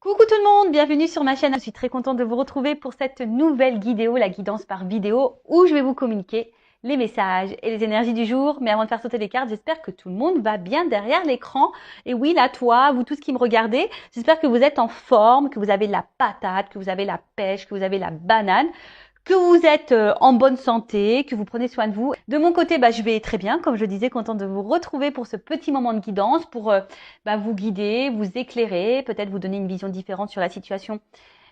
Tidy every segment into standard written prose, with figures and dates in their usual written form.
Coucou tout le monde, bienvenue sur ma chaîne. Je suis très contente de vous retrouver pour cette nouvelle vidéo, la guidance par vidéo, où je vais vous communiquer les messages et les énergies du jour. Mais avant de faire sauter les cartes, j'espère que tout le monde va bien derrière l'écran. Et oui, là, toi, vous tous qui me regardez, j'espère que vous êtes en forme, que vous avez de la patate, que vous avez la pêche, que vous avez la banane, que vous êtes en bonne santé, que vous prenez soin de vous. De mon côté, je vais très bien, comme je disais, contente de vous retrouver pour ce petit moment de guidance, pour vous guider, vous éclairer, peut-être vous donner une vision différente sur la situation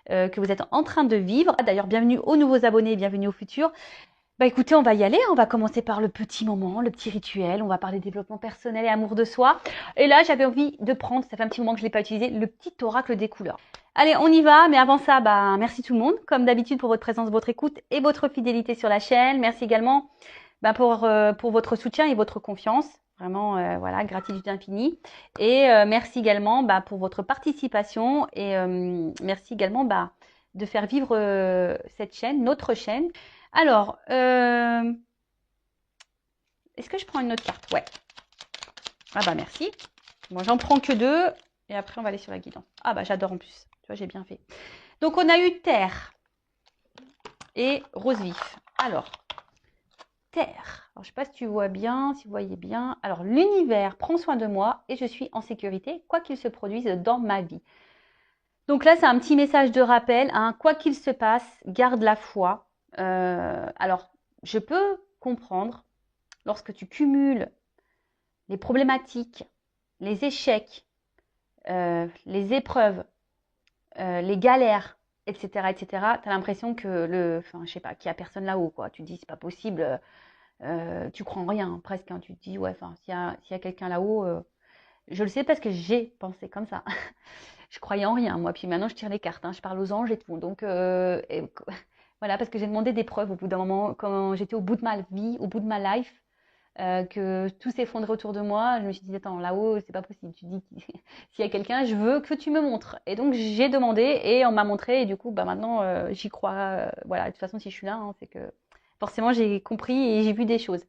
que vous êtes en train de vivre. D'ailleurs, bienvenue aux nouveaux abonnés, bienvenue aux futurs. Écoutez, on va y aller, on va commencer par le petit moment, le petit rituel, on va parler développement personnel et amour de soi. Et là, j'avais envie de prendre, ça fait un petit moment que je ne l'ai pas utilisé, le petit oracle des couleurs. Allez, on y va, mais avant ça, merci tout le monde, comme d'habitude pour votre présence, votre écoute et votre fidélité sur la chaîne. Merci également pour votre soutien et votre confiance. Vraiment, voilà, gratitude infinie. Et merci également pour votre participation et merci également de faire vivre cette chaîne, notre chaîne. Alors, est-ce que je prends une autre carte? Ouais. Ah merci. Moi, j'en prends que deux. Et après, on va aller sur la guidance. Ah j'adore en plus. Tu vois, j'ai bien fait. Donc, on a eu terre et rose vif. Alors, terre. Alors, je ne sais pas si tu vois bien, si vous voyez bien. Alors, l'univers prend soin de moi et je suis en sécurité, quoi qu'il se produise dans ma vie. Donc là, c'est un petit message de rappel. Hein. Quoi qu'il se passe, garde la foi. Alors, je peux comprendre lorsque tu cumules les problématiques, les échecs, les épreuves, les galères, etc., etc., tu as l'impression que je sais pas, qu'il n'y a personne là-haut, quoi. Tu te dis, c'est pas possible, tu crois en rien, presque. Hein. Tu te dis, ouais, s'il y a quelqu'un là-haut, je le sais parce que j'ai pensé comme ça. Je croyais en rien, moi. Puis maintenant, je tire les cartes, hein. Je parle aux anges et tout. Donc, voilà, parce que j'ai demandé des preuves au bout d'un moment, quand j'étais au bout de ma vie, au bout de ma life, que tout s'effondrait autour de moi. Je me suis dit, attends, là-haut, c'est pas possible. Tu dis, s'il y a quelqu'un, je veux que tu me montres. Et donc, j'ai demandé et on m'a montré. Et du coup, maintenant, j'y crois. Voilà, de toute façon, si je suis là, hein, c'est que forcément, j'ai compris et j'ai vu des choses.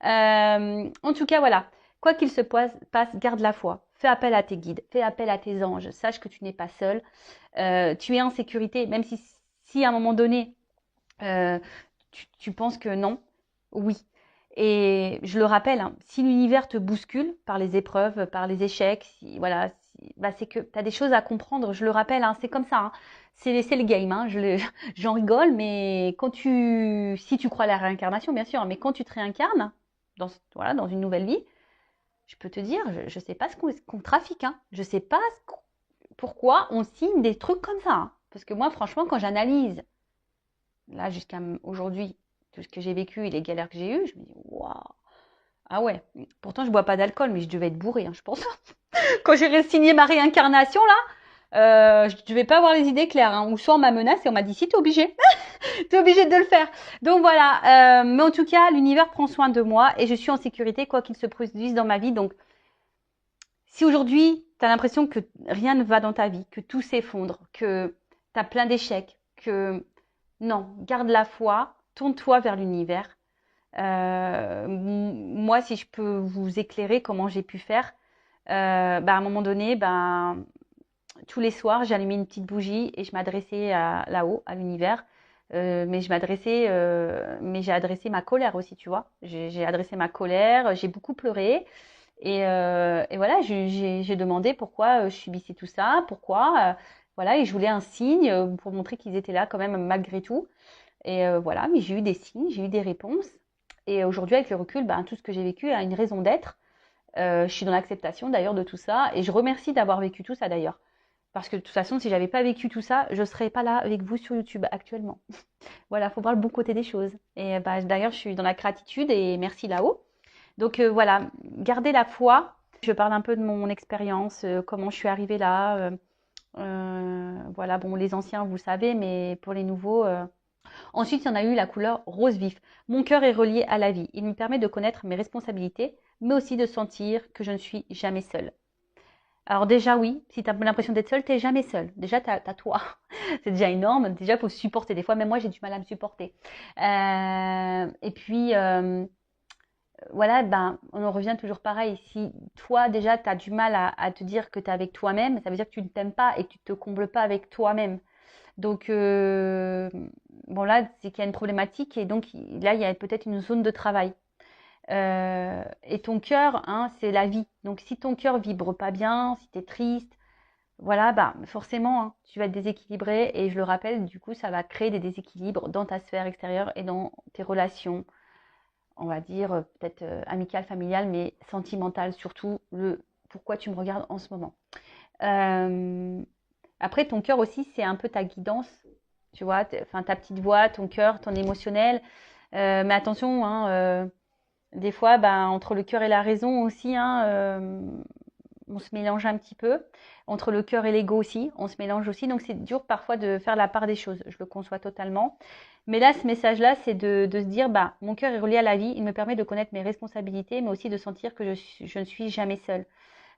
En tout cas, voilà. Quoi qu'il se passe, garde la foi. Fais appel à tes guides, fais appel à tes anges. Sache que tu n'es pas seul. Tu es en sécurité, même si à un moment donné, euh, tu penses que non. Oui. Et je le rappelle, hein, si l'univers te bouscule par les épreuves, par les échecs, voilà, c'est que tu as des choses à comprendre. Je le rappelle, hein, c'est comme ça. Hein. C'est le game. Hein, j'en rigole, mais si tu crois à la réincarnation, bien sûr, mais quand tu te réincarnes dans une nouvelle vie, je peux te dire, je ne sais pas ce qu'on trafique. Hein. Je ne sais pas pourquoi on signe des trucs comme ça. Hein. Parce que moi, franchement, quand j'analyse, là, jusqu'à aujourd'hui, tout ce que j'ai vécu et les galères que j'ai eues, je me dis, waouh, ah ouais. Pourtant, je bois pas d'alcool, mais je devais être bourrée, hein, je pense. Quand j'ai signé ma réincarnation, là, je devais pas avoir les idées claires. Hein. Ou soit on m'a menacé et on m'a dit, si, t'es obligé. T'es obligé de le faire. Donc voilà. Mais en tout cas, l'univers prend soin de moi et je suis en sécurité, quoi qu'il se produise dans ma vie. Donc, si aujourd'hui, tu as l'impression que rien ne va dans ta vie, que tout s'effondre, que tu as plein d'échecs, que non, garde la foi, tourne-toi vers l'univers. Moi, si je peux vous éclairer comment j'ai pu faire, à un moment donné, tous les soirs, j'allumais une petite bougie et je m'adressais là-haut, à l'univers. Mais j'ai adressé ma colère aussi, tu vois. J'ai adressé ma colère, j'ai beaucoup pleuré. Et voilà, j'ai demandé pourquoi je subissais tout ça, pourquoi. Voilà, et je voulais un signe pour montrer qu'ils étaient là quand même malgré tout. Et voilà, mais j'ai eu des signes, j'ai eu des réponses. Et aujourd'hui, avec le recul, tout ce que j'ai vécu a une raison d'être. Je suis dans l'acceptation d'ailleurs de tout ça. Et je remercie d'avoir vécu tout ça d'ailleurs. Parce que de toute façon, si j'avais pas vécu tout ça, je serais pas là avec vous sur YouTube actuellement. Voilà, faut voir le bon côté des choses. Et d'ailleurs, je suis dans la gratitude et merci là-haut. Donc voilà, gardez la foi. Je parle un peu de mon expérience, comment je suis arrivée là. Voilà, bon, les anciens, vous savez, mais pour les nouveaux. Ensuite, il y en a eu la couleur rose vif. Mon cœur est relié à la vie. Il me permet de connaître mes responsabilités, mais aussi de sentir que je ne suis jamais seule. Alors déjà, oui, si tu as l'impression d'être seule, tu n'es jamais seule. Déjà, tu as toi. C'est déjà énorme. Déjà, il faut se supporter. Des fois, même moi, j'ai du mal à me supporter. Et puis, voilà, ben, on en revient toujours pareil. Si toi, déjà, tu as du mal à te dire que tu es avec toi-même, ça veut dire que tu ne t'aimes pas et que tu ne te combles pas avec toi-même. Donc, bon, là, c'est qu'il y a une problématique et donc là, il y a peut-être une zone de travail. Et ton cœur, hein, c'est la vie. Donc, si ton cœur vibre pas bien, si tu es triste, voilà, bah, forcément, hein, tu vas être déséquilibré. Et je le rappelle, du coup, ça va créer des déséquilibres dans ta sphère extérieure et dans tes relations, on va dire, peut-être amicales, familiales, mais sentimentales, surtout le pourquoi tu me regardes en ce moment. Euh, Après, ton cœur aussi, c'est un peu ta guidance, tu vois, enfin ta petite voix, ton cœur, ton émotionnel. Mais attention, hein, des fois, ben, entre le cœur et la raison aussi, hein, on se mélange un petit peu. Entre le cœur et l'ego aussi, on se mélange aussi. Donc, c'est dur parfois de faire la part des choses. Je le conçois totalement. Mais là, ce message-là, c'est de se dire, bah, mon cœur est relié à la vie. Il me permet de connaître mes responsabilités, mais aussi de sentir que je ne suis jamais seule.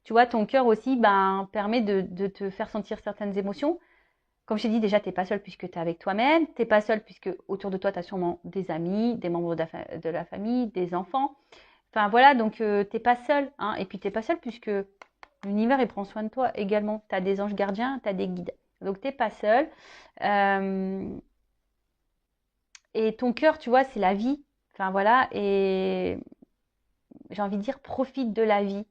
Tu vois, ton cœur aussi ben, permet de te faire sentir certaines émotions. Comme je t'ai dit, déjà, tu n'es pas seul puisque tu es avec toi-même. Tu n'es pas seul puisque autour de toi, tu as sûrement des amis, des membres de la famille, des enfants. Enfin voilà, donc tu n'es pas seul. Hein. Et puis tu n'es pas seul puisque l'univers, il prend soin de toi également. Tu as des anges gardiens, tu as des guides. Donc tu n'es pas seul. Et ton cœur, tu vois, c'est la vie. Enfin voilà, et j'ai envie de dire, profite de la vie.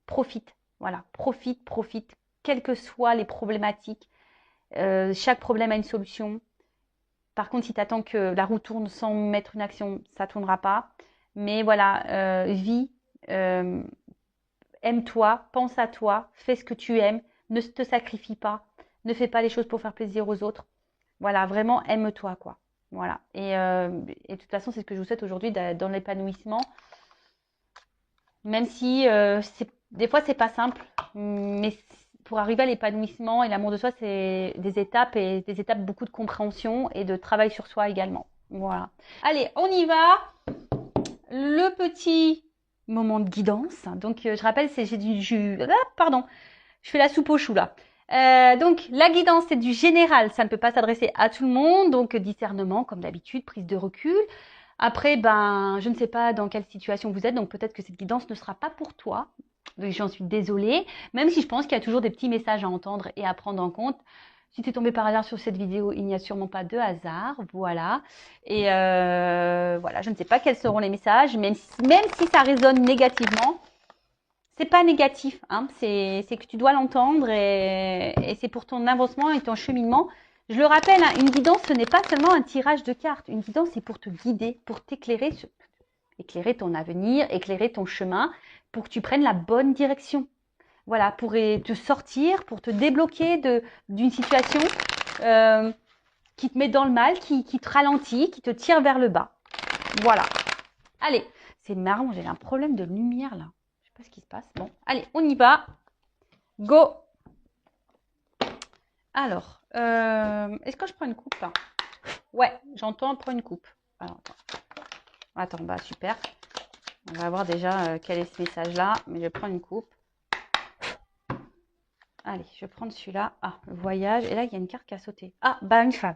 Profite. Voilà, profite, profite. Quelles que soient les problématiques. Chaque problème a une solution. Par contre, si tu attends que la roue tourne sans mettre une action, ça ne tournera pas. Mais voilà, vis, euh, aime-toi, pense à toi, fais ce que tu aimes, ne te sacrifie pas, ne fais pas les choses pour faire plaisir aux autres. Voilà, vraiment aime-toi, quoi. Voilà. Et de toute façon, c'est ce que je vous souhaite aujourd'hui dans l'épanouissement. Même si des fois, c'est pas simple, mais pour arriver à l'épanouissement et l'amour de soi, c'est des étapes et des étapes beaucoup de compréhension et de travail sur soi également. Voilà. Allez, on y va. Le petit moment de guidance. Donc, je rappelle, j'ai du jus. Ah, pardon, je fais la soupe aux choux là. Donc, la guidance, c'est du général. Ça ne peut pas s'adresser à tout le monde. Donc, discernement, comme d'habitude, prise de recul. Après, ben, je ne sais pas dans quelle situation vous êtes, donc peut-être que cette guidance ne sera pas pour toi. J'en suis désolée, même si je pense qu'il y a toujours des petits messages à entendre et à prendre en compte. Si tu es tombé par hasard sur cette vidéo, il n'y a sûrement pas de hasard, voilà. Et voilà, je ne sais pas quels seront les messages, même si ça résonne négativement, c'est pas négatif, hein, c'est que tu dois l'entendre et c'est pour ton avancement et ton cheminement. Je le rappelle, hein, une guidance, ce n'est pas seulement un tirage de cartes. Une guidance, c'est pour te guider, pour t'éclairer, éclairer ton avenir, éclairer ton chemin, pour que tu prennes la bonne direction. Voilà, pour te sortir, pour te débloquer d'une situation qui te met dans le mal, qui te ralentit, qui te tire vers le bas. Voilà. Allez, c'est marrant, j'ai un problème de lumière là. Je sais pas ce qui se passe. Bon, allez, on y va. Go. Alors, est-ce que je prends une coupe là? Ouais, j'entends prendre une coupe. Alors, attends, bah super. On va voir déjà quel est ce message-là, mais je vais prendre une coupe. Allez, je vais prendre celui-là. Ah, le voyage. Et là, il y a une carte qui a sauté. Ah, bah une femme.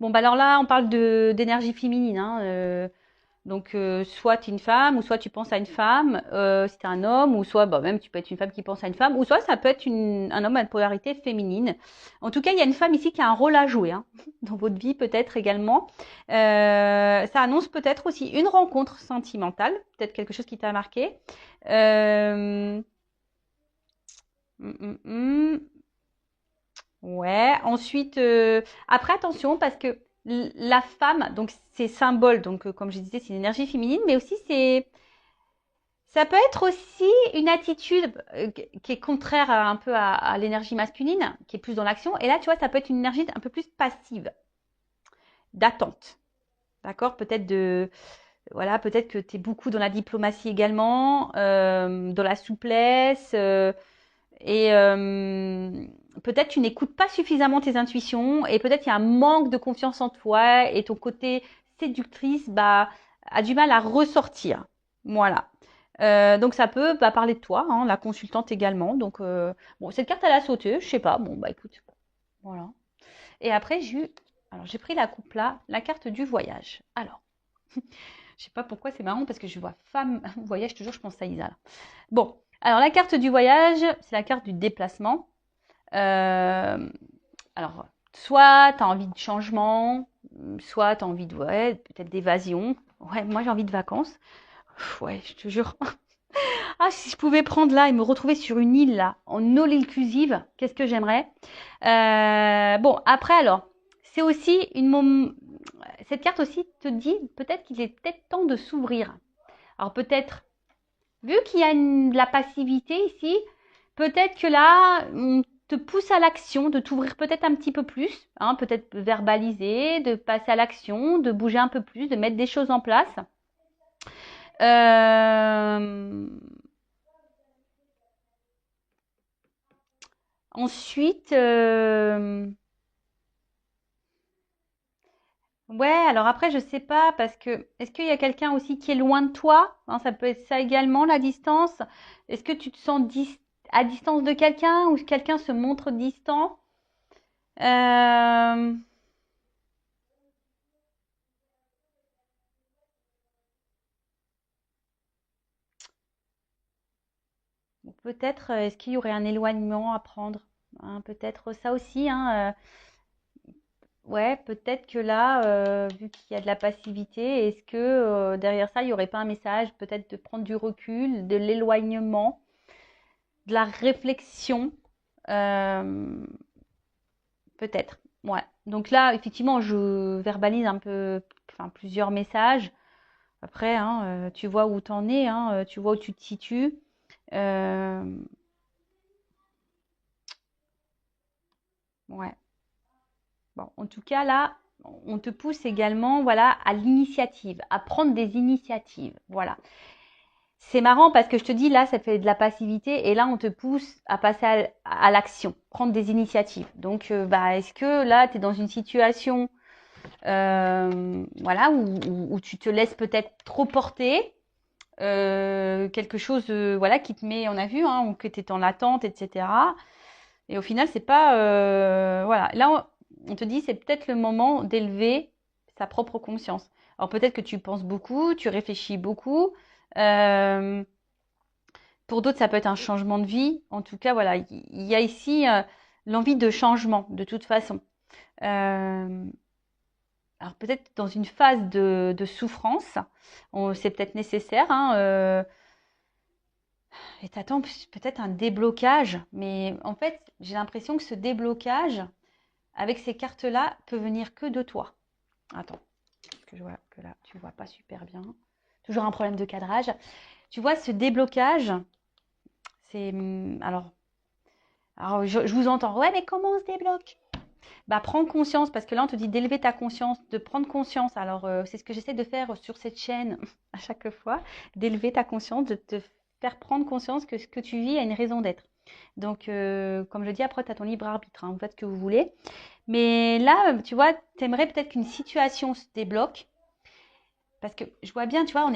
Bon, bah alors là, on parle d'énergie féminine. Hein, donc, soit tu es une femme, ou soit tu penses à une femme, si tu es un homme, ou soit bah, même tu peux être une femme qui pense à une femme, ou soit ça peut être un homme à une polarité féminine. En tout cas, il y a une femme ici qui a un rôle à jouer, hein, dans votre vie peut-être également. Ça annonce peut-être aussi une rencontre sentimentale, peut-être quelque chose qui t'a marqué. Ouais, ensuite, après attention parce que la femme, donc c'est symbole, donc comme je disais, c'est une énergie féminine, mais aussi ça peut être aussi une attitude qui est contraire un peu à l'énergie masculine, qui est plus dans l'action. Et là, tu vois, ça peut être une énergie un peu plus passive, d'attente. D'accord? Voilà, peut-être que tu es beaucoup dans la diplomatie également, dans la souplesse. Et peut-être tu n'écoutes pas suffisamment tes intuitions et peut-être il y a un manque de confiance en toi et ton côté séductrice a du mal à ressortir. Voilà. Donc ça peut parler de toi, hein, la consultante également. Donc bon, cette carte elle a sauté, je sais pas. Bon bah écoute, voilà. Et après j'ai pris la coupe là, la carte du voyage. Alors, Je sais pas pourquoi, c'est marrant parce que je vois femme, voyage, toujours je pense à Isa. Là. Bon, alors la carte du voyage, c'est la carte du déplacement. Alors, soit tu as envie de changement, soit tu as envie de, ouais, peut-être d'évasion. Ouais, moi j'ai envie de vacances. Ouais, je te jure. Ah, si je pouvais prendre là et me retrouver sur une île là, en all inclusive, qu'est-ce que j'aimerais. Bon, après alors, c'est aussi cette carte aussi te dit peut-être qu'il est peut-être temps de s'ouvrir. Alors peut-être, vu qu'il y a de la passivité ici, peut-être que là, on te pousse à l'action, de t'ouvrir peut-être un petit peu plus, hein, peut-être verbaliser, de passer à l'action, de bouger un peu plus, de mettre des choses en place. Ensuite, ouais, alors après, je sais pas, parce que est-ce qu'il y a quelqu'un aussi qui est loin de toi? Hein, ça peut être ça également, la distance. Est-ce que tu te sens à distance de quelqu'un ou quelqu'un se montre distant? Euh, Peut-être, est-ce qu'il y aurait un éloignement à prendre? Hein, peut-être ça aussi, hein, ouais, peut-être que là, vu qu'il y a de la passivité, est-ce que derrière ça, il n'y aurait pas un message, peut-être de prendre du recul, de l'éloignement, de la réflexion, euh, peut-être. Ouais. Donc là, effectivement, je verbalise un peu, enfin, plusieurs messages. Après, hein, tu vois où t'en es, hein, tu vois où tu te situes. Euh, ouais. Bon, en tout cas, là, on te pousse également, voilà, à l'initiative, à prendre des initiatives. Voilà. C'est marrant parce que je te dis, là, ça fait de la passivité et là, on te pousse à passer à l'action, prendre des initiatives. Donc, bah, est-ce que là, tu es dans une situation voilà, où tu te laisses peut-être trop porter, quelque chose voilà, qui te met, on a vu, hein, ou que tu es en attente, etc. Et au final, c'est pas... voilà, là, on te dit, c'est peut-être le moment d'élever sa propre conscience. Alors peut-être que tu penses beaucoup, tu réfléchis beaucoup. Euh, pour d'autres, ça peut être un changement de vie. En tout cas, voilà, il y a ici l'envie de changement, de toute façon. Euh, alors peut-être dans une phase de souffrance, c'est peut-être nécessaire. Hein, et t'attends peut-être un déblocage. Mais en fait, j'ai l'impression que ce déblocage, avec ces cartes-là, peut venir que de toi. Attends, parce que je vois que là, tu ne vois pas super bien. Toujours un problème de cadrage. Tu vois, ce déblocage, c'est... alors je vous entends. Ouais, mais comment on se débloque? Bah, prends conscience, parce que là, on te dit d'élever ta conscience, de prendre conscience. Alors, c'est ce que j'essaie de faire sur cette chaîne à chaque fois, d'élever ta conscience, de te faire prendre conscience que ce que tu vis a une raison d'être. Donc, comme je dis, après, tu as ton libre arbitre, hein, vous faites ce que vous voulez. Mais là, tu vois, tu aimerais peut-être qu'une situation se débloque. Parce que je vois bien, tu vois,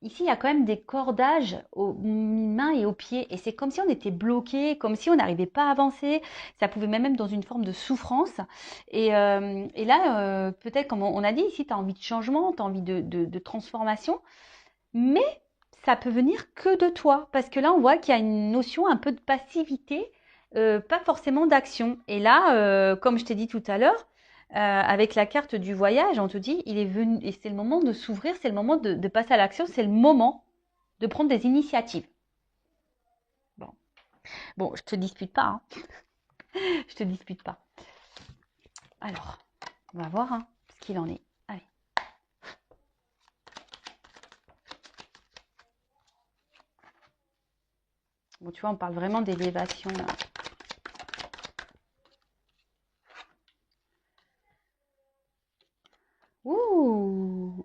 ici, il y a quand même des cordages aux mains et aux pieds. Et c'est comme si on était bloqué, comme si on n'arrivait pas à avancer. Ça pouvait même être dans une forme de souffrance. Et là, peut-être, comme on a dit, ici, tu as envie de changement, tu as envie de transformation. Mais ça peut venir que de toi. Parce que là, on voit qu'il y a une notion un peu de passivité, pas forcément d'action. Et là, comme je t'ai dit tout à l'heure, avec la carte du voyage, on te dit, il est venu, et c'est le moment de s'ouvrir, c'est le moment de passer à l'action, c'est le moment de prendre des initiatives. Bon, bon, je te dispute pas, hein. Je te dispute pas. Alors, on va voir hein, ce qu'il en est. Allez. Bon, tu vois, on parle vraiment d'élévation là. Ouh,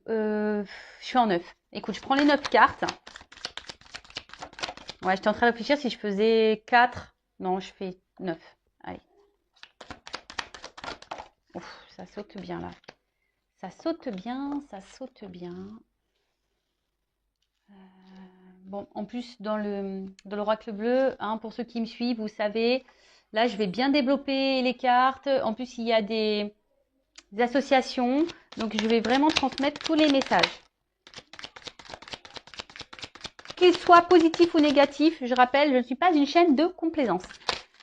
je suis en 9. Écoute, je prends les 9 cartes. Ouais, j'étais en train de réfléchir si je faisais 4. Non, je fais 9. Allez. Ouf, ça saute bien là. Ça saute bien, ça saute bien. Bon, en plus, dans l'oracle bleu, hein, pour ceux qui me suivent, vous savez, là, je vais bien développer les cartes. En plus, il y a des des associations. Donc, je vais vraiment transmettre tous les messages. Qu'ils soient positifs ou négatifs, je rappelle, je ne suis pas une chaîne de complaisance.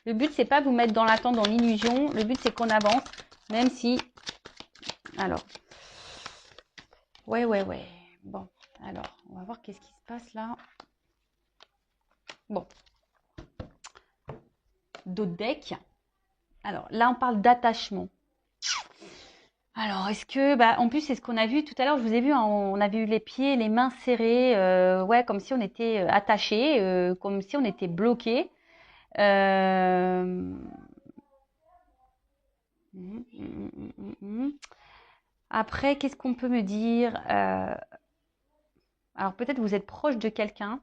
Le but, c'est pas vous mettre dans l'attente, dans l'illusion. Le but, c'est qu'on avance, même si... Alors, ouais. Bon, alors, on va voir qu'est-ce qui se passe là. Bon. D'autres decks. Alors, là, on parle d'attachement. Alors, est-ce que... en plus, c'est ce qu'on a vu tout à l'heure. Je vous ai vu, hein, on avait eu les pieds, les mains serrées. Ouais, comme si on était attachés, comme si on était bloqués. Après, qu'est-ce qu'on peut me dire? Alors, peut-être vous êtes proche de quelqu'un.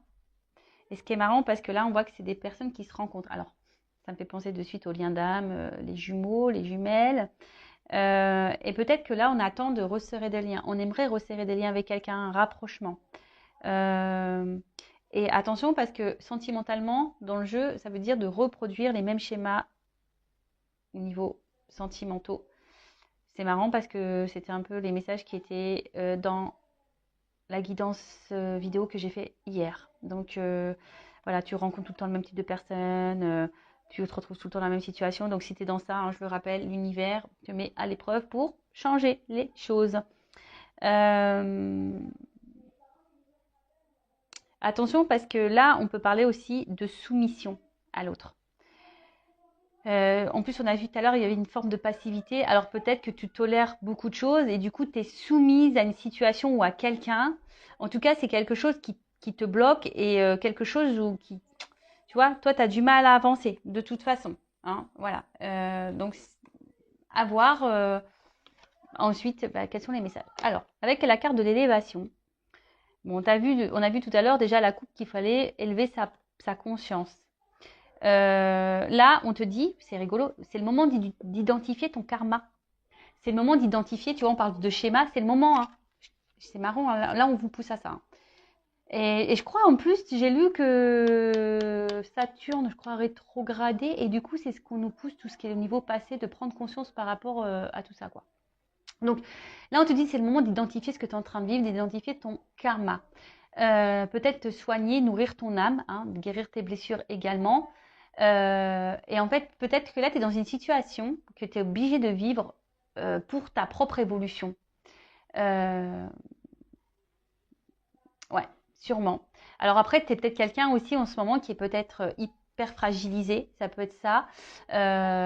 Et ce qui est marrant, parce que là, on voit que c'est des personnes qui se rencontrent. Alors, ça me fait penser de suite aux liens d'âme, les jumeaux, les jumelles. Et peut-être que là, on attend de resserrer des liens. On aimerait resserrer des liens avec quelqu'un, un rapprochement. Et attention, parce que sentimentalement, dans le jeu, ça veut dire de reproduire les mêmes schémas au niveau sentimentaux. C'est marrant parce que c'était un peu les messages qui étaient dans la guidance vidéo que j'ai fait hier. Donc voilà, tu rencontres tout le temps le même type de personne, tu te retrouves tout le temps dans la même situation. Donc si tu es dans ça, hein, je le rappelle, l'univers te met à l'épreuve pour changer les choses. Attention parce que là, on peut parler aussi de soumission à l'autre. En plus, on a vu tout à l'heure, il y avait une forme de passivité. Alors peut-être que tu tolères beaucoup de choses et du coup, tu es soumise à une situation ou à quelqu'un. En tout cas, c'est quelque chose qui te bloque et quelque chose où qui, tu vois, toi, tu as du mal à avancer de toute façon. Hein, voilà. Donc, à voir ensuite quels sont les messages. Alors, avec la carte de l'élévation, bon, on a vu tout à l'heure déjà la coupe qu'il fallait élever sa conscience. Là, on te dit, c'est rigolo, c'est le moment d'identifier ton karma. C'est le moment d'identifier, tu vois, on parle de schéma, c'est le moment. Hein. C'est marrant, hein, là, on vous pousse à ça. Hein. Et je crois, en plus, j'ai lu que Saturne, je crois, rétrogradé, et du coup, c'est ce qu'on nous pousse, tout ce qui est au niveau passé, de prendre conscience par rapport à tout ça, quoi. Donc, là, on te dit, c'est le moment d'identifier ce que tu es en train de vivre, d'identifier ton karma. Peut-être te soigner, nourrir ton âme, hein, guérir tes blessures également. Et en fait, peut-être que là, tu es dans une situation que tu es obligé de vivre pour ta propre évolution. Ouais, sûrement. Alors après, tu es peut-être quelqu'un aussi en ce moment qui est peut-être hyper fragilisé, ça peut être ça,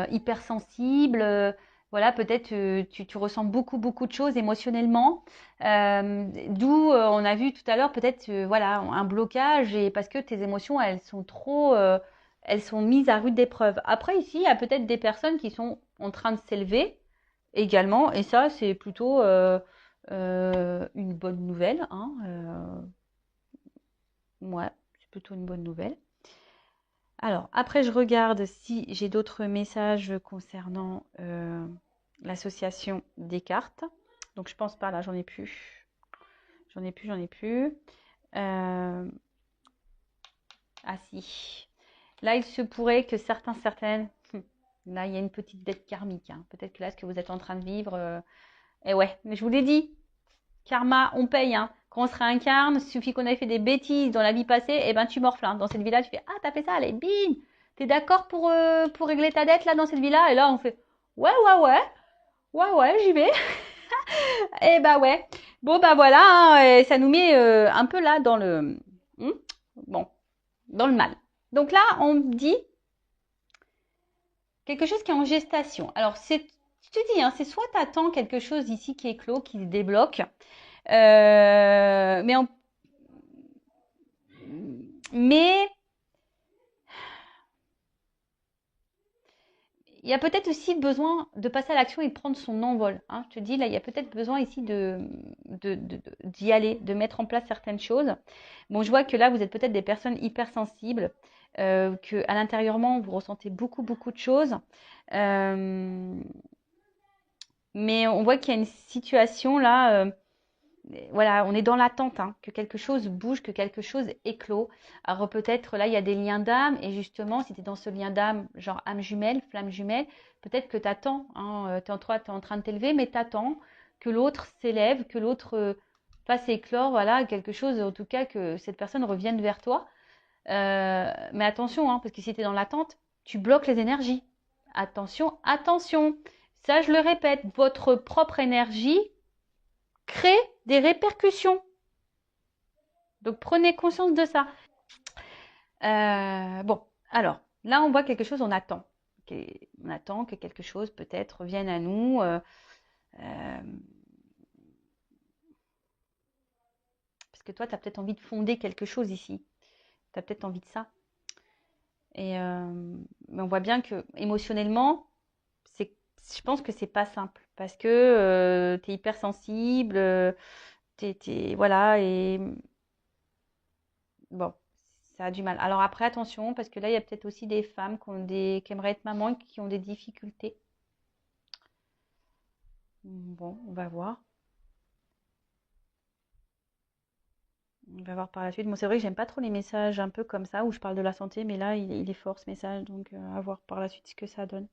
hyper sensible. Voilà, peut-être tu ressens beaucoup de choses émotionnellement. D'où on a vu tout à l'heure peut-être voilà un blocage et parce que tes émotions elles sont trop elles sont mises à rude épreuve. Après ici, il y a peut-être des personnes qui sont en train de s'élever également et ça c'est plutôt une bonne nouvelle. Hein, ouais, c'est plutôt une bonne nouvelle. Alors, après, je regarde si j'ai d'autres messages concernant l'association des cartes. Donc, je pense pas, là, j'en ai plus. J'en ai plus. Ah si. Là, il se pourrait que certaines... Là, il y a une petite dette karmique. Hein. Peut-être que là, ce que vous êtes en train de vivre... Et ouais, mais je vous l'ai dit. Karma, on paye. Hein. Quand on se réincarne, il suffit qu'on ait fait des bêtises dans la vie passée, et ben tu morfles. Hein. Dans cette vie-là, tu fais ah t'as fait ça, allez bim. T'es d'accord pour régler ta dette là dans cette vie-là? Et là on fait ouais j'y vais. Et bah ouais. Bon bah voilà, hein, et ça nous met un peu là dans le bon dans le mal. Donc là on dit quelque chose qui est en gestation. Alors c'est je te dis, hein, c'est soit t'attends quelque chose ici qui est clos, qui se débloque. Mais il y a peut-être aussi besoin de passer à l'action et de prendre son envol. Hein. Je te dis, là, il y a peut-être besoin ici d'y aller, de mettre en place certaines choses. Bon, je vois que là, vous êtes peut-être des personnes hypersensibles, que à l'intérieurement, vous ressentez beaucoup de choses. Mais on voit qu'il y a une situation là voilà, on est dans l'attente, hein, que quelque chose bouge, que quelque chose éclot. Alors peut-être là, il y a des liens d'âme, et justement, si tu es dans ce lien d'âme, genre âme jumelle, flamme jumelle, peut-être que tu attends, hein, tu es en train de t'élever, mais tu attends que l'autre s'élève, que l'autre fasse éclore, voilà, quelque chose, en tout cas, que cette personne revienne vers toi. Mais attention, hein, parce que si tu es dans l'attente, tu bloques les énergies. Attention, attention. Ça, je le répète, votre propre énergie crée des répercussions. Donc, prenez conscience de ça. Bon, alors, là, on voit quelque chose, on attend. On attend que quelque chose, peut-être, vienne à nous. Parce que toi, tu as peut-être envie de fonder quelque chose ici. Tu as peut-être envie de ça. Mais on voit bien que émotionnellement, je pense que c'est pas simple. Parce que tu es hypersensible, voilà, et bon, ça a du mal. Alors après, attention, parce que là, il y a peut-être aussi des femmes qui aimeraient être maman et qui ont des difficultés. Bon, on va voir. On va voir par la suite. Moi, c'est vrai que j'aime pas trop les messages un peu comme ça, où je parle de la santé, mais là, il est fort ce message, donc à voir par la suite ce que ça donne.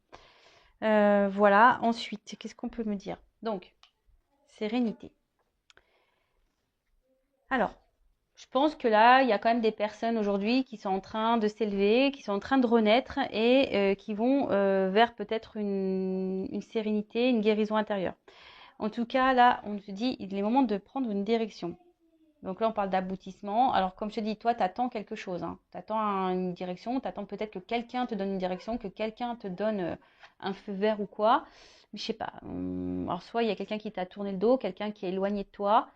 Voilà, ensuite, qu'est-ce qu'on peut me dire? Donc, sérénité. Alors, je pense que là, il y a quand même des personnes aujourd'hui qui sont en train de s'élever, qui sont en train de renaître et qui vont vers peut-être une sérénité, une guérison intérieure. En tout cas, là, on se dit, il est moment de prendre une direction. Donc là, on parle d'aboutissement. Alors, comme je te dis, toi, tu attends quelque chose. Hein. Tu attends une direction, tu attends peut-être que quelqu'un te donne une direction, que quelqu'un te donne un feu vert ou quoi. Mais je sais pas. Alors, soit il y a quelqu'un qui t'a tourné le dos, quelqu'un qui est éloigné de toi.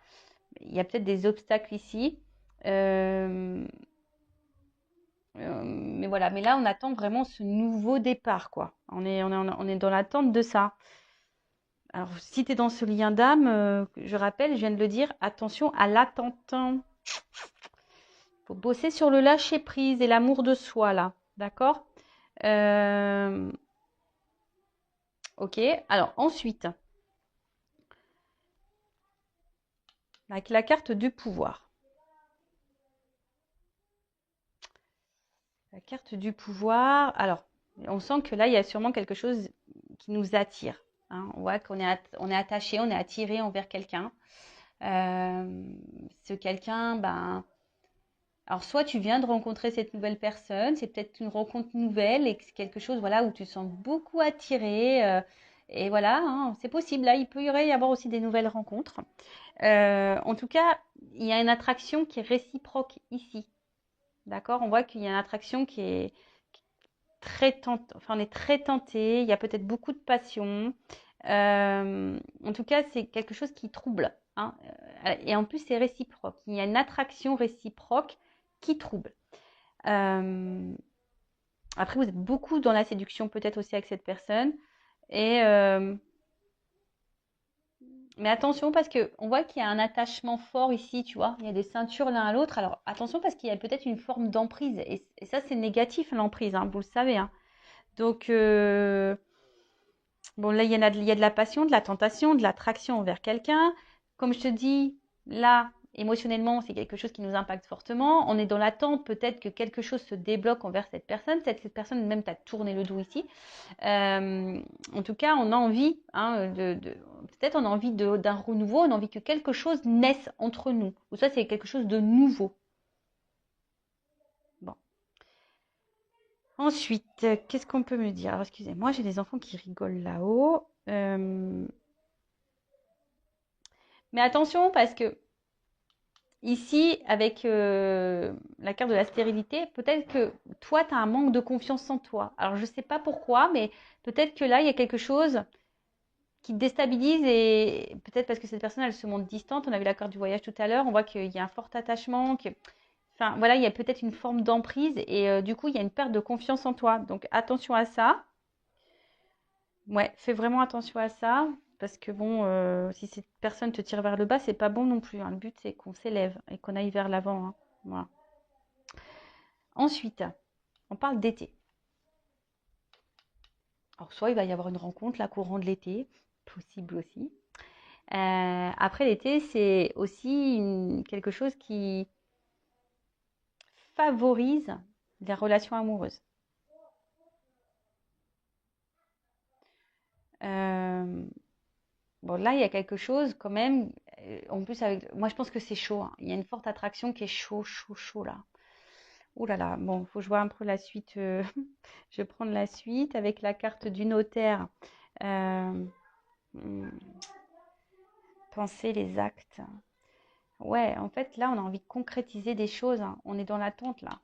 Il y a peut-être des obstacles ici. Euh, mais voilà, mais là, on attend vraiment ce nouveau départ, quoi. On est dans l'attente de ça. Alors, si tu es dans ce lien d'âme, je rappelle, je viens de le dire, attention à l'attente. Il faut bosser sur le lâcher-prise et l'amour de soi, là. D'accord. Ok, alors ensuite, avec la carte du pouvoir. La carte du pouvoir, alors, on sent que là, il y a sûrement quelque chose qui nous attire. Hein. On voit on est attaché, on est attiré envers quelqu'un. Ce quelqu'un, ben, alors soit tu viens de rencontrer cette nouvelle personne, c'est peut-être une rencontre nouvelle et c'est quelque chose, voilà, où tu te sens beaucoup attiré. Et voilà, hein, c'est possible. Là, il peut y avoir aussi des nouvelles rencontres. En tout cas, il y a une attraction qui est réciproque ici. D'accord? On voit qu'il y a une attraction qui est très tentée. Enfin, on est très tenté. Il y a peut-être beaucoup de passion. En tout cas, c'est quelque chose qui trouble. Hein. Et en plus, c'est réciproque. Il y a une attraction réciproque qui trouble. Après, vous êtes beaucoup dans la séduction, peut-être aussi avec cette personne. Et mais attention parce que on voit qu'il y a un attachement fort ici, tu vois. Il y a des ceintures l'un à l'autre. Alors attention parce qu'il y a peut-être une forme d'emprise. Et ça, c'est négatif, l'emprise, hein, vous le savez. Hein. Donc, bon, là, il y a de la passion, de la tentation, de l'attraction envers quelqu'un. Comme je te dis, là, émotionnellement, c'est quelque chose qui nous impacte fortement. On est dans l'attente peut-être que quelque chose se débloque envers cette personne. Peut-être cette personne même t'a tourné le dos ici. En tout cas, on a envie, hein, peut-être on a envie d'un renouveau, on a envie que quelque chose naisse entre nous. Ou ça, c'est quelque chose de nouveau. Bon. Ensuite, qu'est-ce qu'on peut me dire? Alors, excusez-moi, j'ai des enfants qui rigolent là-haut. Mais attention, parce que ici, avec la carte de la stérilité, peut-être que toi, tu as un manque de confiance en toi. Alors, je ne sais pas pourquoi, mais peut-être que là, il y a quelque chose qui te déstabilise et peut-être parce que cette personne, elle se montre distante. On a vu la carte du voyage tout à l'heure. On voit qu'il y a un fort attachement. Enfin, voilà, il y a peut-être une forme d'emprise et du coup, il y a une perte de confiance en toi. Donc, attention à ça. Ouais, fais vraiment attention à ça. Parce que bon, si cette personne te tire vers le bas, c'est pas bon non plus. Hein. Le but, c'est qu'on s'élève et qu'on aille vers l'avant. Hein. Voilà. Ensuite, on parle d'été. Alors, soit il va y avoir une rencontre, là, courant de l'été, possible aussi. Après l'été, c'est aussi quelque chose qui favorise les relations amoureuses. Bon, là, il y a quelque chose quand même. En plus, moi, je pense que c'est chaud, hein. Il y a une forte attraction qui est chaud, chaud, chaud là. Ouh là là. Bon, faut que je vois un peu la suite. Je vais prendre la suite avec la carte du notaire. Euh, hmm, Penser les actes. Ouais, en fait, là, on a envie de concrétiser des choses, hein. On est dans l'attente là.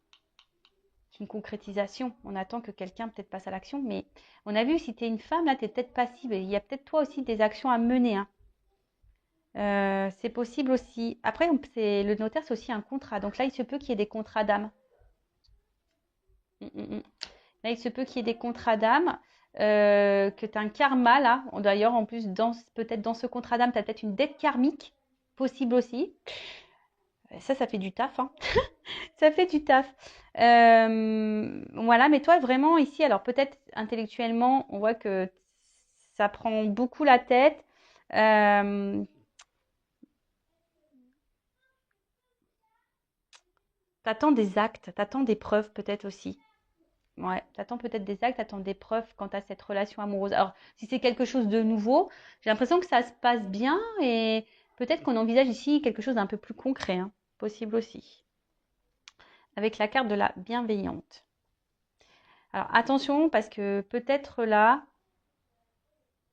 C'est une concrétisation. On attend que quelqu'un peut-être passe à l'action. Mais on a vu, si tu es une femme, là, tu es peut-être passive. Il y a peut-être toi aussi des actions à mener, hein. C'est possible aussi. Après, le notaire, c'est aussi un contrat. Donc là, il se peut qu'il y ait des contrats d'âme. Mm, mm, mm. Là, il se peut qu'il y ait des contrats d'âme, que tu as un karma là. D'ailleurs, en plus, peut-être dans ce contrat d'âme, tu as peut-être une dette karmique, possible aussi. Ça fait du taf, hein. Ça fait du taf. Voilà, mais toi, vraiment, ici, alors peut-être intellectuellement, on voit que ça prend beaucoup la tête. Euh, T'attends des actes, t'attends des preuves peut-être aussi. Ouais, t'attends peut-être des actes, t'attends des preuves quant à cette relation amoureuse. Alors, si c'est quelque chose de nouveau, j'ai l'impression que ça se passe bien et peut-être qu'on envisage ici quelque chose d'un peu plus concret, hein. Possible aussi. Avec la carte de la bienveillante. Alors, attention parce que peut-être là,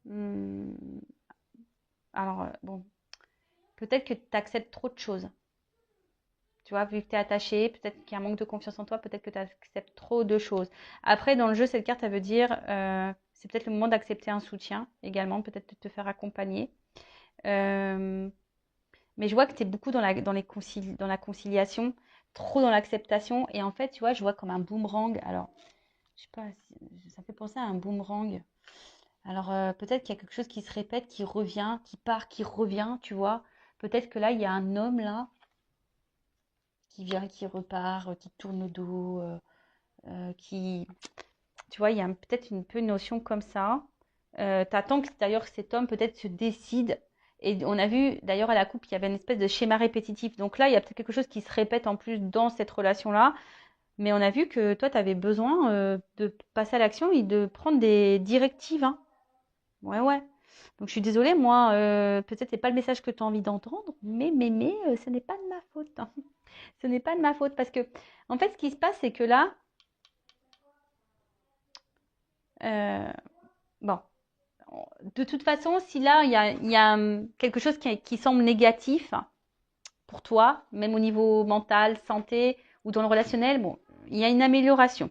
hmm, alors bon, peut-être que tu acceptes trop de choses. Tu vois, vu que tu es attaché, peut-être qu'il y a un manque de confiance en toi, peut-être que tu acceptes trop de choses. Après, dans le jeu, cette carte, elle veut dire, c'est peut-être le moment d'accepter un soutien également, peut-être de te faire accompagner. Euh, mais je vois que tu es beaucoup dans la conciliation, trop dans l'acceptation. Et en fait, tu vois, je vois comme un boomerang. Alors, je sais pas, ça fait penser à un boomerang. Alors, peut-être qu'il y a quelque chose qui se répète, qui revient, qui part, qui revient, tu vois. Peut-être que là, il y a un homme là qui vient, qui repart, qui tourne le dos, qui... Tu vois, il y a peut-être un peu une notion comme ça. T'attends que d'ailleurs cet homme peut-être se décide. Et on a vu d'ailleurs à la coupe, il y avait une espèce de schéma répétitif. Donc là, il y a peut-être quelque chose qui se répète en plus dans cette relation-là. Mais on a vu que toi, tu avais besoin de passer à l'action et de prendre des directives, hein. Ouais, ouais. Donc je suis désolée, moi, peut-être c'est pas le message que tu as envie d'entendre, mais ce n'est pas de ma faute, hein. Ce n'est pas de ma faute parce que, en fait, ce qui se passe, c'est que là, euh, bon, de toute façon, si là, il y a quelque chose qui semble négatif pour toi, même au niveau mental, santé ou dans le relationnel, bon, il y a une amélioration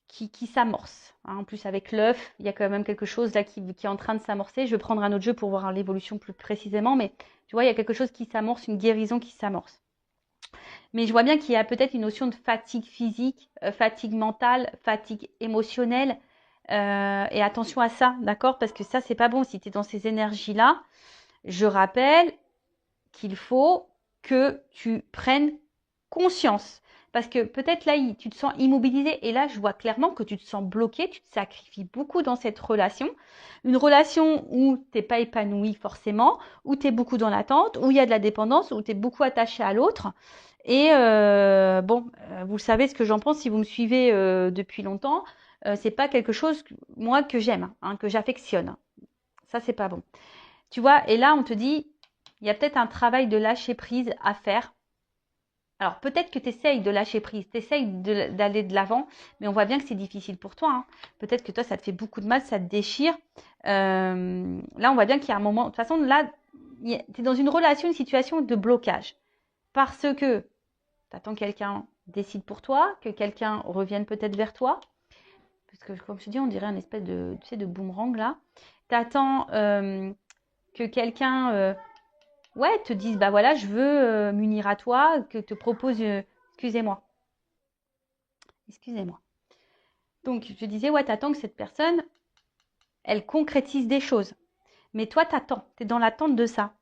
qui s'amorce, hein. En plus, avec l'œuf, il y a quand même quelque chose là qui est en train de s'amorcer. Je vais prendre un autre jeu pour voir l'évolution plus précisément, mais tu vois, il y a quelque chose qui s'amorce, une guérison qui s'amorce. Mais je vois bien qu'il y a peut-être une notion de fatigue physique, fatigue mentale, fatigue émotionnelle. Et attention à ça, d'accord? Parce que ça, c'est pas bon si tu es dans ces énergies-là. Je rappelle qu'il faut que tu prennes conscience. Parce que peut-être là, tu te sens immobilisé. Et là, je vois clairement que tu te sens bloqué. Tu te sacrifies beaucoup dans cette relation. Une relation où tu n'es pas épanoui forcément, où tu es beaucoup dans l'attente, où il y a de la dépendance, où tu es beaucoup attaché à l'autre. Et bon, vous savez ce que j'en pense si vous me suivez depuis longtemps. C'est pas quelque chose, moi, que j'aime, hein, que j'affectionne. Ça, c'est pas bon. Tu vois, et là, on te dit, il y a peut-être un travail de lâcher prise à faire. Alors, peut-être que tu essayes de lâcher prise, tu essayes d'aller de l'avant, mais on voit bien que c'est difficile pour toi, hein. Peut-être que toi, ça te fait beaucoup de mal, ça te déchire. Là, on voit bien qu'il y a un moment. De toute façon, là, tu es dans une relation, une situation de blocage. Parce que tu attends que quelqu'un décide pour toi, que quelqu'un revienne peut-être vers toi. Parce que, comme je te dis, on dirait un espèce de, tu sais, de boomerang là. Tu attends que quelqu'un ouais, te dise, bah voilà, je veux m'unir à toi, que te propose, excusez-moi, excusez-moi. Donc, je disais, ouais, t'attends que cette personne, elle concrétise des choses. Mais toi, t'attends, t'es dans l'attente de ça.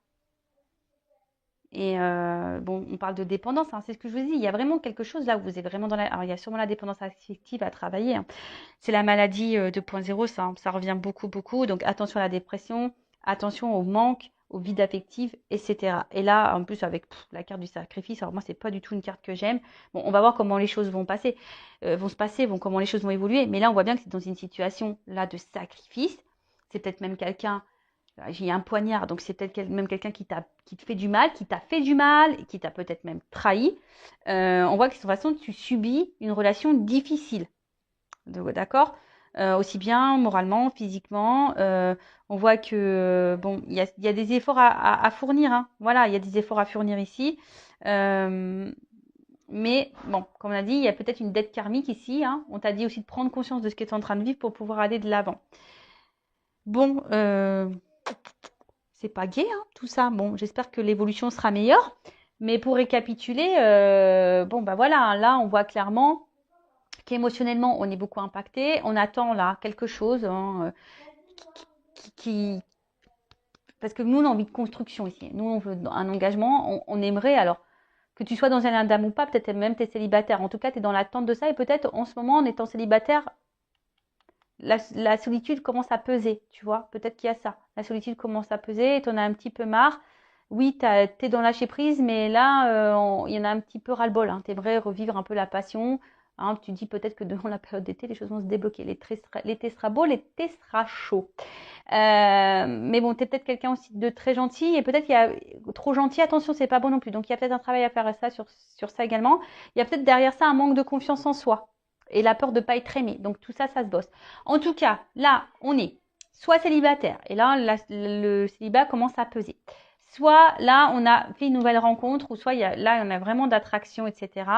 Et bon, on parle de dépendance, hein, c'est ce que je vous dis. Il y a vraiment quelque chose là où vous êtes vraiment dans la... Alors, il y a sûrement la dépendance affective à travailler, hein. C'est la maladie 2.0, ça revient beaucoup, beaucoup. Donc, attention à la dépression, attention au manque, au vide affectif, etc. Et là, en plus, avec la carte du sacrifice, alors moi, c'est pas du tout une carte que j'aime. Bon, on va voir comment les choses vont se passer, comment les choses vont évoluer. Mais là, on voit bien que c'est dans une situation là de sacrifice. C'est peut-être même quelqu'un, il y a un poignard, donc c'est peut-être même quelqu'un qui te fait du mal, qui t'a fait du mal, qui t'a peut-être même trahi. On voit que de toute façon, tu subis une relation difficile. D'accord? Aussi bien moralement, physiquement. On voit que bon, il y a des efforts à fournir. Hein. Voilà, il y a des efforts à fournir ici. Mais bon, comme on a dit, il y a peut-être une dette karmique ici. Hein. On t'a dit aussi de prendre conscience de ce que tu es en train de vivre pour pouvoir aller de l'avant. Bon, c'est pas gai, hein, tout ça. Bon, j'espère que l'évolution sera meilleure. Mais pour récapituler, bon, bah voilà, là, on voit clairement qu'émotionnellement, on est beaucoup impacté. On attend là quelque chose hein, parce que nous, on a envie de construction ici. Nous, on veut un engagement. On aimerait, alors, que tu sois dans un dame ou pas, peut-être même tu es célibataire. En tout cas, tu es dans l'attente de ça. Et peut-être, en ce moment, en étant célibataire, la solitude commence à peser, tu vois. Peut-être qu'il y a ça. La solitude commence à peser et tu en as un petit peu marre. Oui, tu es dans lâcher prise, mais là, il y en a un petit peu ras-le-bol. Hein. Tu aimerais revivre un peu la passion. Hein, tu dis peut-être que devant la période d'été, les choses vont se débloquer. L'été sera beau, l'été sera chaud. Mais bon, tu es peut-être quelqu'un aussi de très gentil. Et peut-être qu'il y a trop gentil, attention, c'est pas bon non plus. Donc, il y a peut-être un travail à faire à ça, sur ça également. Il y a peut-être derrière ça un manque de confiance en soi. Et la peur de ne pas être aimé. Donc, tout ça, ça se bosse. En tout cas, là, on est soit célibataire. Et là, le célibat commence à peser. Soit là, on a fait une nouvelle rencontre. Ou soit là, on a vraiment d'attraction, etc.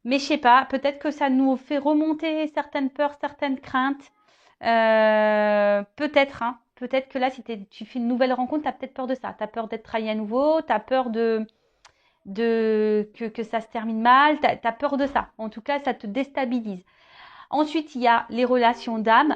Mais je sais pas, peut-être que ça nous fait remonter certaines peurs, certaines craintes. Peut-être, hein. Peut-être que là, si tu fais une nouvelle rencontre, tu as peut-être peur de ça. Tu as peur d'être trahi à nouveau. Tu as peur que ça se termine mal. Tu as peur de ça. En tout cas, ça te déstabilise. Ensuite, il y a les relations d'âme,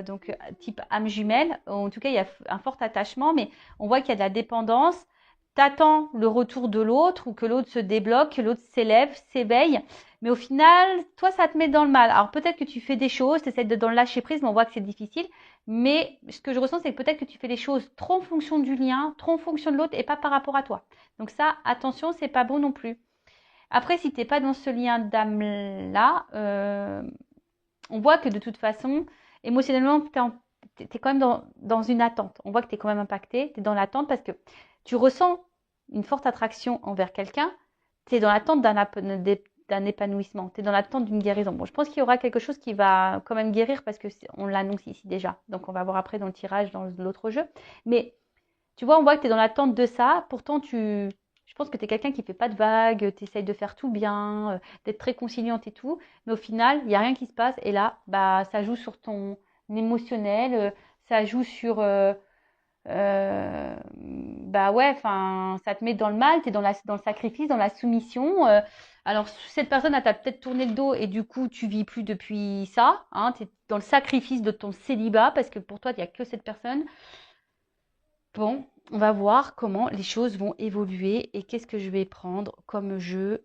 donc type âme jumelle. En tout cas, il y a un fort attachement, mais on voit qu'il y a de la dépendance. T'attends le retour de l'autre ou que l'autre se débloque, que l'autre s'élève, s'éveille. Mais au final, toi, ça te met dans le mal. Alors peut-être que tu fais des choses, tu essaies de dans le lâcher prise, mais on voit que c'est difficile. Mais ce que je ressens, c'est que peut-être que tu fais les choses trop en fonction du lien, trop en fonction de l'autre et pas par rapport à toi. Donc ça, attention, c'est pas bon non plus. Après, si tu n'es pas dans ce lien d'âme-là, on voit que de toute façon, émotionnellement, tu es quand même dans une attente. On voit que tu es quand même impacté, tu es dans l'attente parce que tu ressens une forte attraction envers quelqu'un, tu es dans l'attente d'un épanouissement, tu es dans l'attente d'une guérison. Bon, je pense qu'il y aura quelque chose qui va quand même guérir parce qu'on l'annonce ici déjà. Donc, on va voir après dans le tirage, dans l'autre jeu. Mais tu vois, on voit que tu es dans l'attente de ça. Pourtant, je pense que tu es quelqu'un qui ne fait pas de vagues, tu essayes de faire tout bien, d'être très conciliante et tout. Mais au final, il n'y a rien qui se passe. Et là, bah, ça joue sur ton émotionnel, ça joue sur... bah ouais, enfin, ça te met dans le mal, tu es dans le sacrifice, dans la soumission. Alors, cette personne, elle t'a peut-être tourné le dos et du coup, tu vis plus depuis ça. Hein, tu es dans le sacrifice de ton célibat parce que pour toi, il n'y a que cette personne. Bon, on va voir comment les choses vont évoluer et qu'est-ce que je vais prendre comme jeu.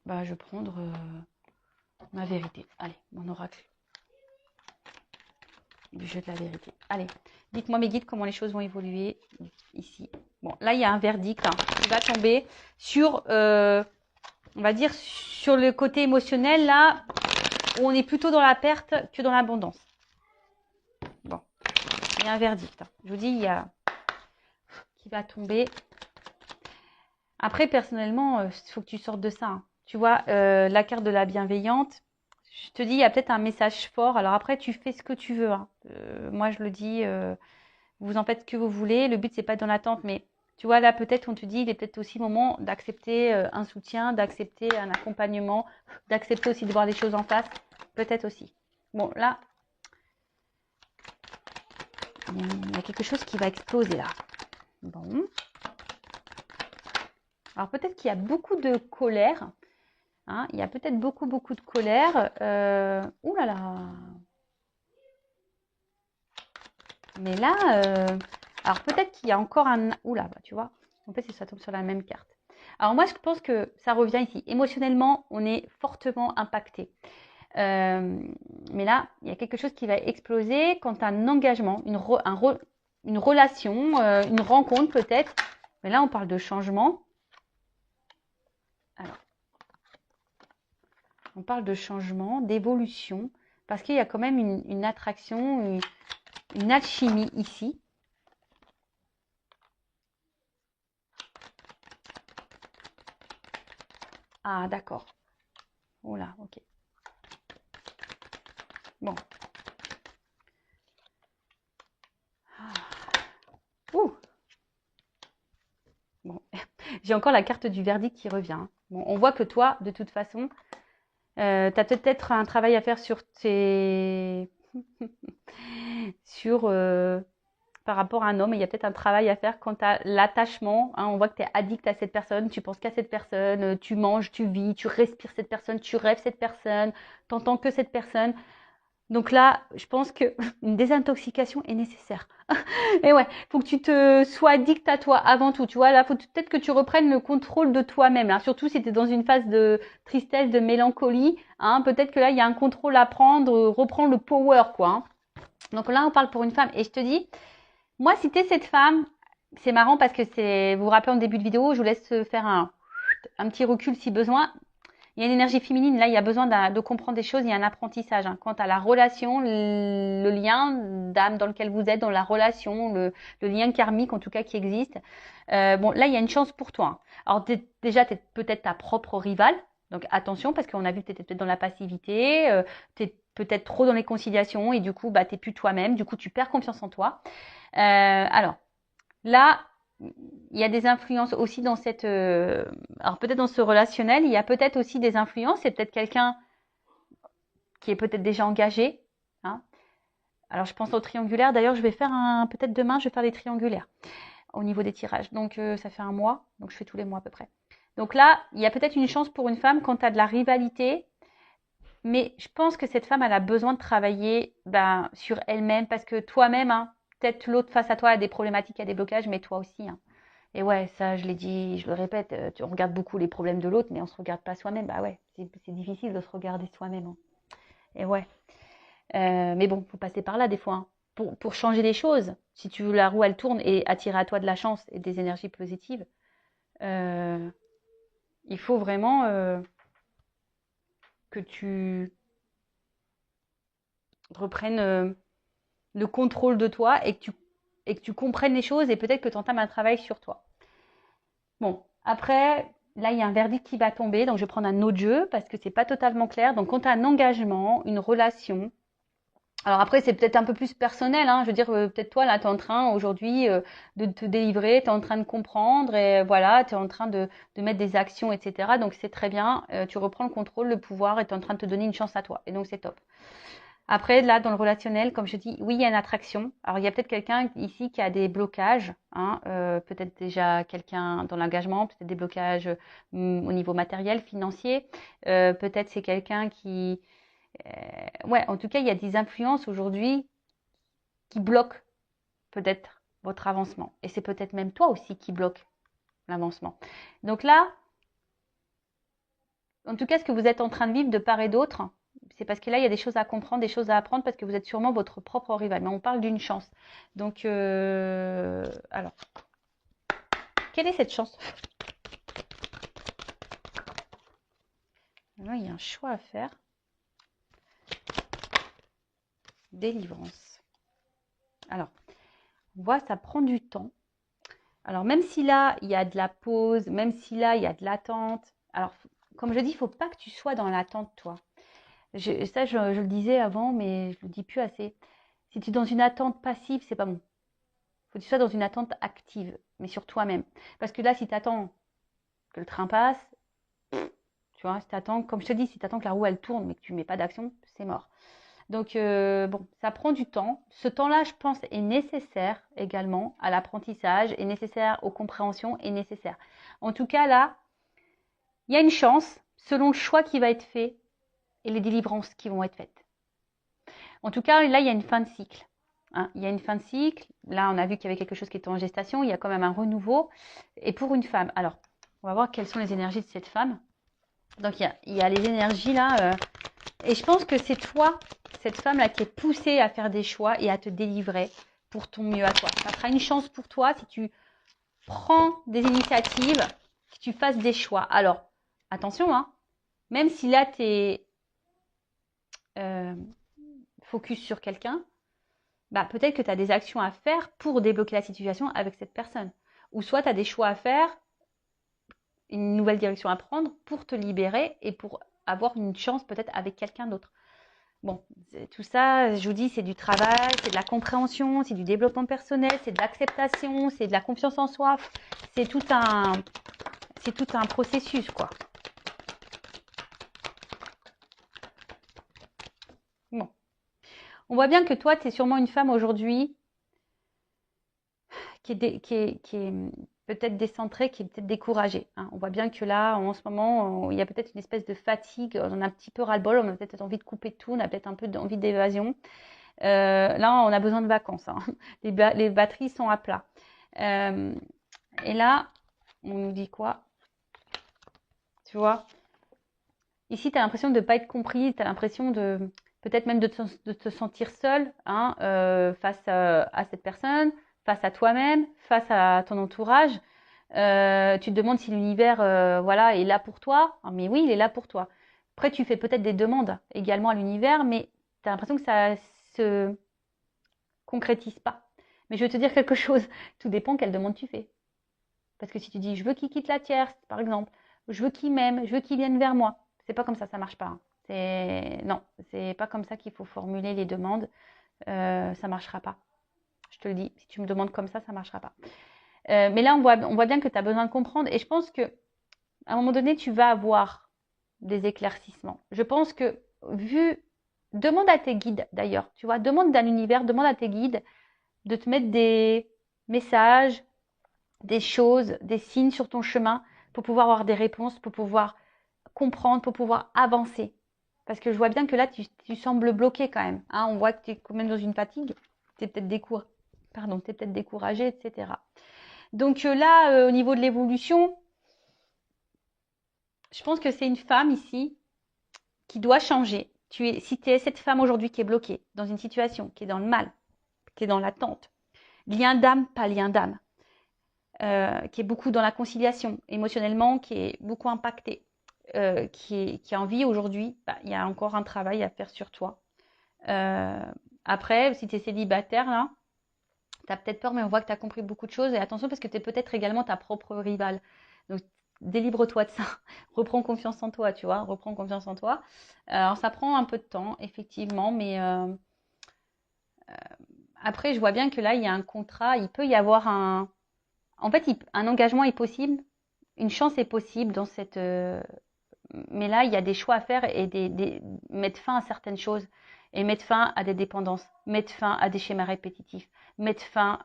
Bah, je vais prendre ma vérité. Allez, mon oracle du jeu de la vérité. Allez, dites-moi mes guides comment les choses vont évoluer ici. Bon, là, il y a un verdict hein, qui va tomber sur, on va dire, sur le côté émotionnel, là, où on est plutôt dans la perte que dans l'abondance. Bon, il y a un verdict. Hein. Je vous dis, il y a qui va tomber. Après, personnellement, il faut que tu sortes de ça. Hein. Tu vois, la carte de la bienveillante, je te dis, il y a peut-être un message fort. Alors après, tu fais ce que tu veux. Hein. Moi, je le dis, vous en faites ce que vous voulez. Le but, c'est pas dans l'attente. Mais tu vois, là, peut-être, on te dit, il est peut-être aussi le moment d'accepter un soutien, d'accepter un accompagnement, d'accepter aussi de voir les choses en face. Peut-être aussi. Bon, là, il y a quelque chose qui va exploser là. Bon. Alors peut-être qu'il y a beaucoup de colère. Hein, il y a peut-être beaucoup de colère. Ouh là là. Mais là, alors peut-être qu'il y a encore un... Ouh là, bah, tu vois. En fait, ça tombe sur la même carte. Alors moi, je pense que ça revient ici. Émotionnellement, on est fortement impacté. Mais là, il y a quelque chose qui va exploser quand tu as un engagement, une relation, une rencontre peut-être. Mais là, on parle de changement. Alors, on parle de changement, d'évolution, parce qu'il y a quand même une attraction, une alchimie ici. Ah, d'accord. Oh là, ok. Bon. Ah. Ouh. Bon. J'ai encore la carte du verdict qui revient. Bon, on voit que toi, de toute façon, tu as peut-être un travail à faire sur tes... sur... par rapport à un homme, il y a peut-être un travail à faire quant à l'attachement. Hein, on voit que tu es addict à cette personne, tu penses qu'à cette personne, tu manges, tu vis, tu respires cette personne, tu rêves cette personne, tu n'entends que cette personne. Donc là, je pense qu'une désintoxication est nécessaire. Et ouais, faut que tu te sois addict à toi avant tout. Tu vois, là, faut peut-être que tu reprennes le contrôle de toi-même. Hein. Surtout si tu es dans une phase de tristesse, de mélancolie. Hein, peut-être que là, il y a un contrôle à prendre, reprendre le power, quoi. Hein. Donc là, on parle pour une femme. Et je te dis, moi, si tu es cette femme, c'est marrant parce que vous vous rappelez en début de vidéo, je vous laisse faire un petit recul si besoin. Il y a une énergie féminine, là, il y a besoin de comprendre des choses, il y a un apprentissage. Hein. Quant à la relation, le lien d'âme dans lequel vous êtes, dans la relation, le lien karmique en tout cas qui existe. Bon, là, il y a une chance pour toi. Hein. Alors déjà, tu es peut-être ta propre rivale, donc attention parce qu'on a vu que tu étais peut-être dans la passivité, tu es peut-être trop dans les conciliations et du coup, bah, tu n'es plus toi-même, du coup, tu perds confiance en toi. Alors, là, il y a des influences aussi dans cette... alors peut-être dans ce relationnel, il y a peut-être aussi des influences. C'est peut-être quelqu'un qui est peut-être déjà engagé. Hein. Alors je pense au triangulaire. D'ailleurs, je vais faire peut-être demain, je vais faire des triangulaires au niveau des tirages. Donc ça fait un mois. Donc je fais tous les mois à peu près. Donc là, il y a peut-être une chance pour une femme quand tu as de la rivalité. Mais je pense que cette femme, elle a besoin de travailler sur elle-même parce que toi-même, hein, peut-être l'autre face à toi a des problématiques, a des blocages, mais toi aussi. Hein. Et ouais, ça, je l'ai dit, je le répète, on regarde beaucoup les problèmes de l'autre, mais on se regarde pas soi-même. Bah ouais, c'est difficile de se regarder soi-même. Hein. Et ouais. Mais bon, faut passer par là des fois. Hein. Pour changer les choses, si tu veux la roue, elle tourne et attirer à toi de la chance et des énergies positives, il faut vraiment que tu reprennes le contrôle de toi et que tu comprennes les choses et peut-être que tu entames un travail sur toi. Bon, après, là, il y a un verdict qui va tomber, donc je vais prendre un autre jeu parce que c'est pas totalement clair. Donc, quand tu as un engagement, une relation, alors après, c'est peut-être un peu plus personnel, hein. Je veux dire, peut-être toi, là, tu es en train aujourd'hui de te délivrer, tu es en train de comprendre et voilà, tu es en train de mettre des actions, etc. Donc, c'est très bien, tu reprends le contrôle, le pouvoir et tu es en train de te donner une chance à toi. Et donc, c'est top. Après, là, dans le relationnel, comme je dis, oui, il y a une attraction. Alors, il y a peut-être quelqu'un ici qui a des blocages, hein, peut-être déjà quelqu'un dans l'engagement, peut-être des blocages au niveau matériel, financier. Peut-être c'est quelqu'un qui... ouais, en tout cas, il y a des influences aujourd'hui qui bloquent peut-être votre avancement. Et c'est peut-être même toi aussi qui bloque l'avancement. Donc là, en tout cas, ce que vous êtes en train de vivre de part et d'autre, c'est parce que là, il y a des choses à comprendre, des choses à apprendre, parce que vous êtes sûrement votre propre rival. Mais on parle d'une chance. Donc, alors, quelle est cette chance? Là, il y a un choix à faire. Délivrance. Alors, on voit, ça prend du temps. Alors, même si là, il y a de la pause, même si là, il y a de l'attente. Alors, comme je dis, il ne faut pas que tu sois dans l'attente, toi. Je le disais avant, mais je ne le dis plus assez. Si tu es dans une attente passive, c'est pas bon. Il faut que tu sois dans une attente active, mais sur toi-même. Parce que là, si tu attends que le train passe, tu vois, si tu attends, comme je te dis, si tu attends que la roue elle tourne, mais que tu ne mets pas d'action, c'est mort. Donc, bon, ça prend du temps. Ce temps-là, je pense, est nécessaire également à l'apprentissage, est nécessaire aux compréhensions, est nécessaire. En tout cas, là, il y a une chance, selon le choix qui va être fait et les délivrances qui vont être faites. En tout cas, là, il y a une fin de cycle. Hein, il y a une fin de cycle. Là, on a vu qu'il y avait quelque chose qui était en gestation. Il y a quand même un renouveau. Et pour une femme, alors, on va voir quelles sont les énergies de cette femme. Donc, il y a les énergies là Et je pense que c'est toi, cette femme-là, qui est poussée à faire des choix et à te délivrer pour ton mieux à toi. Ça sera une chance pour toi si tu prends des initiatives, que tu fasses des choix. Alors, attention, hein, même si là, tu es focus sur quelqu'un, bah, peut-être que tu as des actions à faire pour débloquer la situation avec cette personne. Ou soit tu as des choix à faire, une nouvelle direction à prendre pour te libérer et pour avoir une chance peut-être avec quelqu'un d'autre. Bon, tout ça, je vous dis, c'est du travail, c'est de la compréhension, c'est du développement personnel, c'est de l'acceptation, c'est de la confiance en soi. C'est tout un processus, quoi. Bon. On voit bien que toi, tu es sûrement une femme aujourd'hui qui est peut-être décentrée, qui est peut-être découragée. Hein. On voit bien que là, en ce moment, il y a peut-être une espèce de fatigue, on a un petit peu ras-le-bol, on a peut-être envie de couper tout, on a peut-être un peu envie d'évasion. Là, on a besoin de vacances. Hein. Les batteries sont à plat. Et là, on nous dit quoi? Tu vois? Ici, tu as l'impression de ne pas être compris, tu as l'impression de peut-être même de te sentir seule hein, face à cette personne, face à toi-même, face à ton entourage. Tu te demandes si l'univers voilà, est là pour toi. Ah, mais oui, il est là pour toi. Après, tu fais peut-être des demandes également à l'univers, mais tu as l'impression que ça se concrétise pas. Mais je vais te dire quelque chose, tout dépend quelle demande tu fais. Parce que si tu dis je veux qu'il quitte la tierce, par exemple, je veux qu'il m'aime, je veux qu'il vienne vers moi, c'est pas comme ça marche pas. Hein. Non, c'est pas comme ça qu'il faut formuler les demandes. Ça marchera pas. Je te le dis, si tu me demandes comme ça marchera pas. Mais là, on voit bien que tu as besoin de comprendre. Et je pense que à un moment donné, tu vas avoir des éclaircissements. Je pense que demande à tes guides d'ailleurs, tu vois, demande à l'univers, demande à tes guides de te mettre des messages, des choses, des signes sur ton chemin pour pouvoir avoir des réponses, pour pouvoir comprendre, pour pouvoir avancer. Parce que je vois bien que là, tu sembles bloqué quand même. Hein, on voit que tu es quand même dans une fatigue. Tu es peut-être découragé, etc. Donc là, au niveau de l'évolution, je pense que c'est une femme ici qui doit changer. Si tu es cette femme aujourd'hui qui est bloquée dans une situation, qui est dans le mal, qui est dans l'attente, lien d'âme, pas lien d'âme, qui est beaucoup dans la conciliation, émotionnellement, qui est beaucoup impactée, qui a envie aujourd'hui, il y a encore un travail à faire sur toi. Après, si tu es célibataire, là, tu as peut-être peur, mais on voit que tu as compris beaucoup de choses. Et attention, parce que tu es peut-être également ta propre rivale. Donc, délivre-toi de ça. Reprends confiance en toi, tu vois. Reprends confiance en toi. Alors, ça prend un peu de temps, effectivement, mais après, je vois bien que là, il y a un contrat. Il peut y avoir un engagement est possible. Une chance est possible dans cette... mais là, il y a des choix à faire et mettre fin à certaines choses et mettre fin à des dépendances, mettre fin à des schémas répétitifs, mettre fin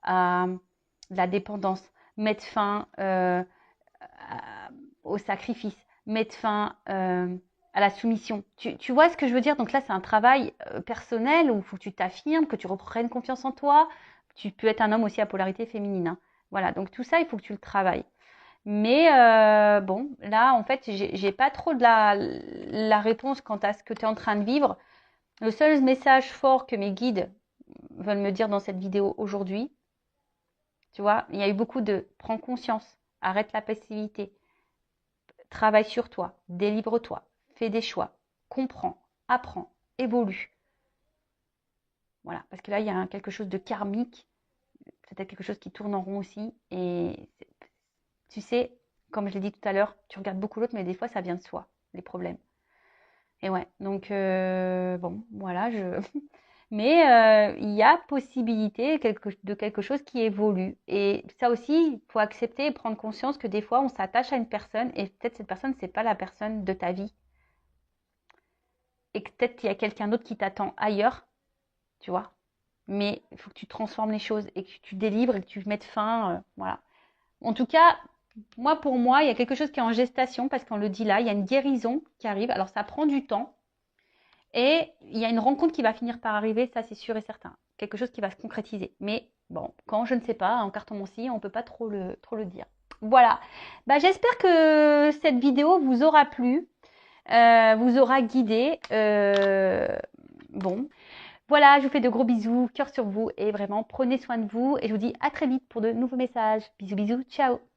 à la dépendance, mettre fin au sacrifice, mettre fin à la soumission. Tu vois ce que je veux dire? Donc là, c'est un travail personnel où il faut que tu t'affirmes, que tu reprennes confiance en toi. Tu peux être un homme aussi à polarité féminine. Hein. Voilà, donc tout ça, il faut que tu le travailles. Mais bon, là, en fait, j'ai pas trop de la réponse quant à ce que tu es en train de vivre. Le seul message fort que mes guides veulent me dire dans cette vidéo aujourd'hui, tu vois, il y a eu beaucoup de prends conscience, arrête la passivité, travaille sur toi, délivre-toi, fais des choix, comprends, apprends, évolue. Voilà, parce que là, il y a quelque chose de karmique, peut-être quelque chose qui tourne en rond aussi. Et tu sais, comme je l'ai dit tout à l'heure, tu regardes beaucoup l'autre, mais des fois, ça vient de soi, les problèmes. Et ouais, donc bon, voilà, mais il y a possibilité de quelque chose qui évolue. Et ça aussi, il faut accepter et prendre conscience que des fois, on s'attache à une personne et peut-être cette personne, c'est pas la personne de ta vie. Et que peut-être qu'il y a quelqu'un d'autre qui t'attend ailleurs, tu vois. Mais il faut que tu transformes les choses et que tu délivres et que tu mettes fin, voilà. En tout cas, pour moi, il y a quelque chose qui est en gestation parce qu'on le dit là, il y a une guérison qui arrive. Alors ça prend du temps. Et il y a une rencontre qui va finir par arriver, ça c'est sûr et certain. Quelque chose qui va se concrétiser. Mais bon, quand je ne sais pas, en cartomancie, on ne peut pas trop le dire. Voilà. J'espère que cette vidéo vous aura plu. vous aura guidé. Bon, voilà, je vous fais de gros bisous, cœur sur vous et vraiment prenez soin de vous et je vous dis à très vite pour de nouveaux messages. Bisous, bisous, ciao.